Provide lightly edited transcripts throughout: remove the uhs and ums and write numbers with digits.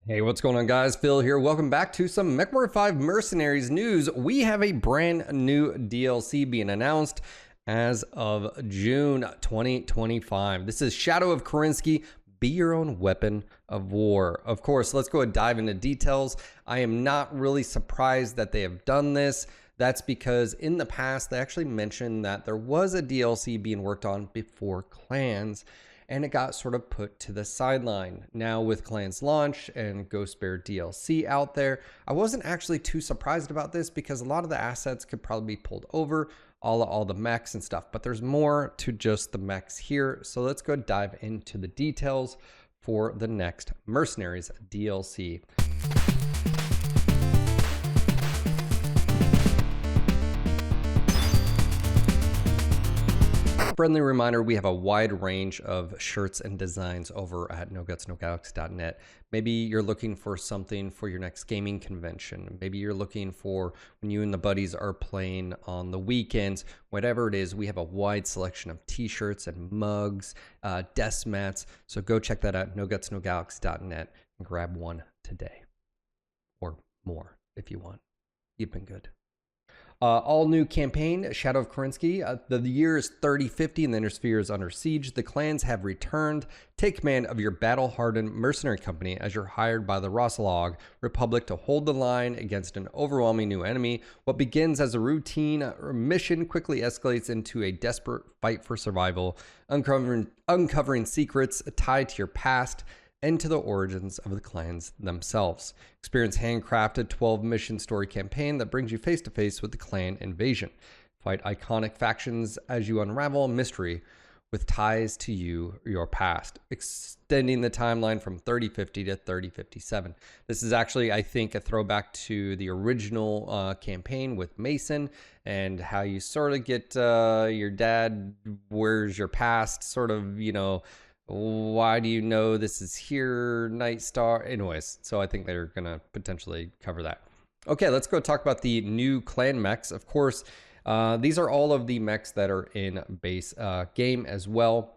Hey, what's going on, guys? Phil here. Welcome back to some MechWarrior 5 Mercenaries news. We have a brand new DLC being announced as of June 2025. This is Shadow of Kerensky. Be your own weapon of war. Of course, let's go and dive into details. I am not really surprised that they have done this. That's because in the past, they actually mentioned that there was a DLC being worked on before Clans, and it got sort of put to the sideline. Now with Clans launch and Ghost Bear DLC out there, I wasn't actually too surprised about this because a lot of the assets could probably be pulled over, all the mechs and stuff, but there's more to just the mechs here. So let's go dive into the details for the next Mercenaries DLC. Friendly reminder, we have a wide range of shirts and designs over at nogutsnogalaxy.net. Maybe you're looking for something for your next gaming convention. Maybe you're looking for when you and the buddies are playing on the weekends. Whatever it is, we have a wide selection of t-shirts and mugs, desk mats. So go check that out, nogutsnogalaxy.net, and grab one today. Or more if you want. You've been good. All new campaign, Shadow of Kerensky. The year is 3050 and the Inner Sphere is under siege. The clans have returned. Take command of your battle-hardened mercenary company as you're hired by the Rosalog Republic to hold the line against an overwhelming new enemy. What begins as a routine mission quickly escalates into a desperate fight for survival, uncovering secrets tied to your past and to the origins of the clans themselves. Experience handcrafted 12-mission story campaign that brings you face-to-face with the clan invasion. Fight iconic factions as you unravel mystery with ties to your past, extending the timeline from 3050 to 3057. This is actually, I think, a throwback to the original campaign with Mason and how you sort of get your dad, where's your past, sort of, you know, why do you know this is here, Night Star? Anyways, so I think they're gonna potentially cover that. Okay, let's go talk about the new clan mechs. Of course, these are all of the mechs that are in base game as well.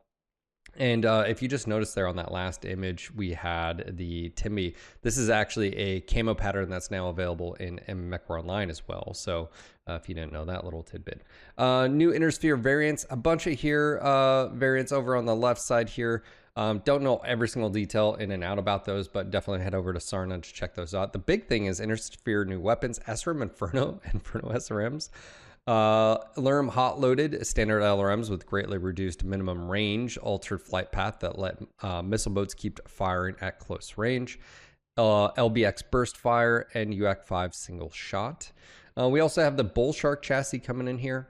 And if you just notice there on that last image, we had the Timmy. This is actually a camo pattern that's now available in MechWarrior Online as well. So if you didn't know that little tidbit. New Inner Sphere variants, a bunch of here variants over on the left side here. Don't know every single detail in and out about those, but definitely head over to Sarna to check those out. The big thing is Inner Sphere new weapons, SRM Inferno, Inferno SRMs. LRM hot loaded standard LRMs with greatly reduced minimum range, altered flight path that let missile boats keep firing at close range, LBX burst fire, and UAC-5 single shot. We also have the Bull Shark chassis coming in here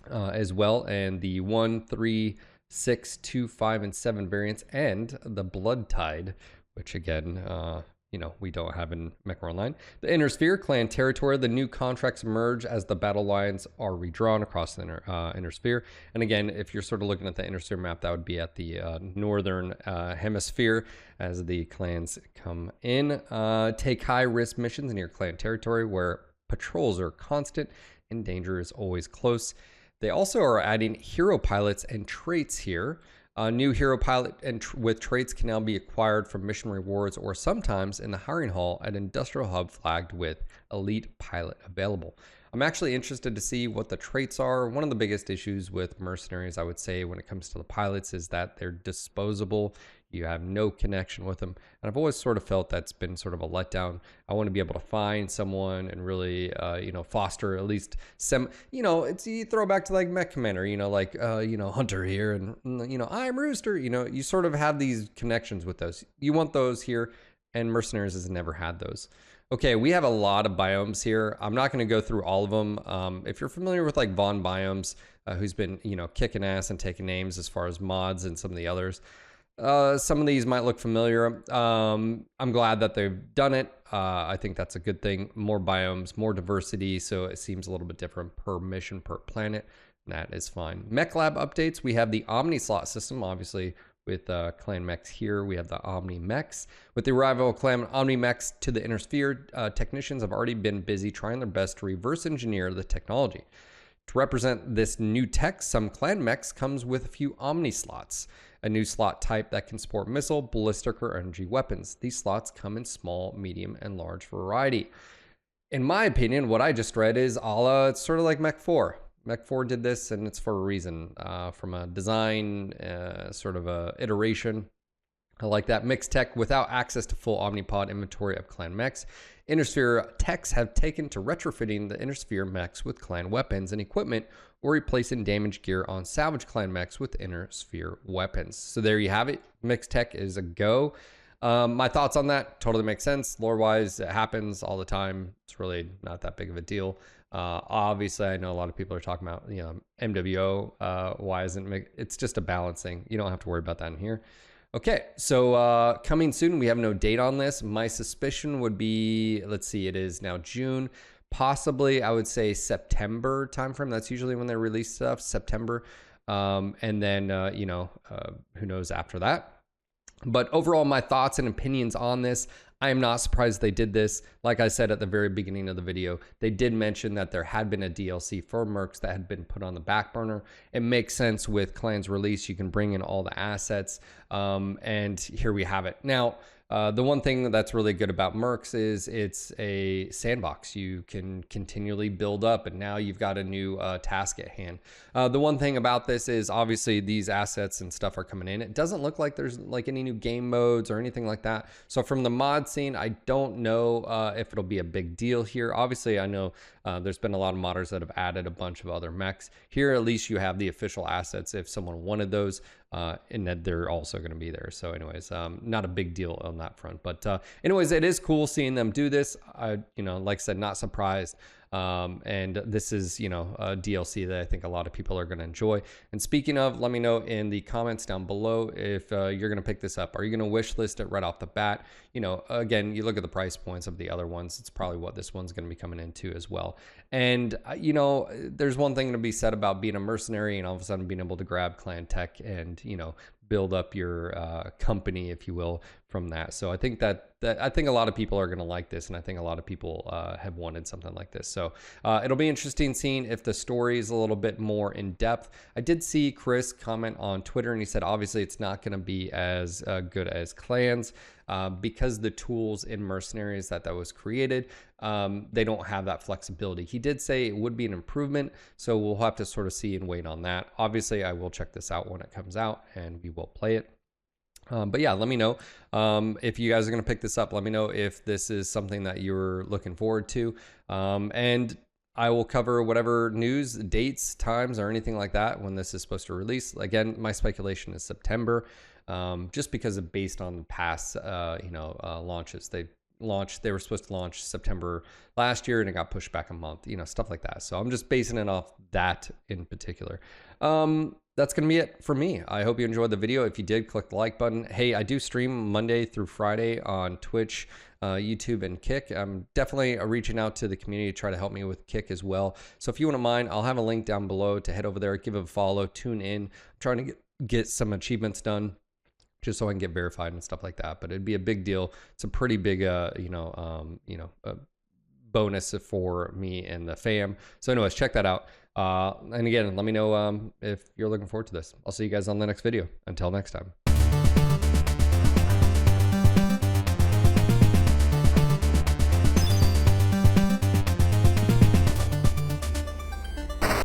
as well, and the 1, 3, 6, 2, 5, and 7 variants, and the Blood Tide, which again, you know, we don't have in MechWarrior Online. The Inner Sphere, clan territory, the new contracts emerge as the battle lines are redrawn across the Inner Sphere. And again, if you're sort of looking at the Inner Sphere map, that would be at the northern hemisphere as the clans come in. Take high-risk missions in your clan territory where patrols are constant and danger is always close. They also are adding hero pilots and traits here. A new hero pilot and with traits can now be acquired from mission rewards or sometimes in the hiring hall at Industrial Hub flagged with elite pilot available. I'm actually interested to see what the traits are. One of the biggest issues with mercenaries, I would say, when it comes to the pilots is that they're disposable. You have no connection with them. And I've always sort of felt that's been sort of a letdown. I want to be able to find someone and really, you know, foster at least some, you know, it's you throw back to like Mech Commander, you know, like, you know, Hunter here and, you know, I'm Rooster, you know, you sort of have these connections with those. You want those here, and Mercenaries has never had those. Okay, we have a lot of biomes here. I'm not going to go through all of them. If you're familiar with like Von Biomes, who's been, you know, kicking ass and taking names as far as mods and some of the others, some of these might look familiar. I'm glad that they've done it. I think that's a good thing. More biomes, more diversity, so it seems a little bit different per mission, per planet. That is fine. Mech Lab updates. We have the Omni slot system, obviously. With Clan Mechs here, we have the Omni Mechs. With the arrival of Clan Omni Mechs to the Inner Sphere, technicians have already been busy trying their best to reverse engineer the technology. To represent this new tech, some Clan Mechs comes with a few Omni slots. a new slot type that can support missile, ballistic, or energy weapons. These slots come in small, medium, and large variety. In my opinion, what I just read is it's sort of like Mech 4. Mech 4 did this, and it's for a reason. From a design, sort of a iteration. I like that. Mixed tech without access to full Omnipod inventory of clan mechs. Intersphere techs have taken to retrofitting the Intersphere mechs with clan weapons and equipment, or replacing damaged gear on salvage clan mechs with Intersphere weapons. So there you have it. Mixed tech is a go. My thoughts on that totally make sense. Lore-wise, it happens all the time. It's really not that big of a deal. Obviously, I know a lot of people are talking about, MWO. Why isn't it's just a balancing. You don't have to worry about that in here. Okay, so coming soon. We have no date on this. My suspicion would be, let's see, it is now June. Possibly, I would say September timeframe. That's usually when they release stuff, September. And then, who knows after that. But overall, my thoughts and opinions on this, I am not surprised they did this. Like I said at the very beginning of the video, they did mention that there had been a DLC for Mercs that had been put on the back burner. It makes sense with Clan's release. You can bring in all the assets, and here we have it. Now, the one thing that's really good about Mercs is it's a sandbox. You can continually build up, and now you've got a new task at hand. The one thing about this is obviously these assets and stuff are coming in. It doesn't look like there's like any new game modes or anything like that. So from the mod scene, I don't know if it'll be a big deal here. Obviously, I know there's been a lot of modders that have added a bunch of other mechs. Here, at least you have the official assets if someone wanted those, and that they're also going to be there. So anyways, not a big deal on that front. But anyways, it is cool seeing them do this. Like I said, not surprised. And this is, a DLC that I think a lot of people are going to enjoy. And speaking of, let me know in the comments down below if you're going to pick this up. Are you going to wish list it right off the bat? Again, you look at the price points of the other ones. It's probably what this one's going to be coming into as well. And, there's one thing to be said about being a mercenary and all of a sudden being able to grab clan tech and, build up your company, if you will, from that. So I think I think a lot of people are going to like this, and I think a lot of people have wanted something like this. So it'll be interesting seeing if the story is a little bit more in depth. I did see Chris comment on Twitter, and he said obviously it's not going to be as good as clans because the tools in Mercenaries that was created, they don't have that flexibility. He did say it would be an improvement, so we'll have to sort of see and wait on that. Obviously, I will check this out when it comes out, and we will play it. But yeah, let me know if you guys are going to pick this up. Let me know if this is something that you're looking forward to. And I will cover whatever news, dates, times, or anything like that when this is supposed to release. Again, my speculation is September, just because of based on past, launches. They were supposed to launch September last year, and it got pushed back a month, stuff like that. So I'm just basing it off that in particular. That's going to be it for me. I hope you enjoyed the video. If you did, click the like button. Hey, I do stream Monday through Friday on Twitch, YouTube, and Kick. I'm definitely reaching out to the community to try to help me with Kick as well. So if you wouldn't mind, I'll have a link down below to head over there, give it a follow, tune in. I'm trying to get some achievements done, just so I can get verified and stuff like that. But it'd be a big deal. It's a pretty big, bonus for me and the fam. So anyways, check that out. And again, let me know if you're looking forward to this. I'll see you guys on the next video. Until next time.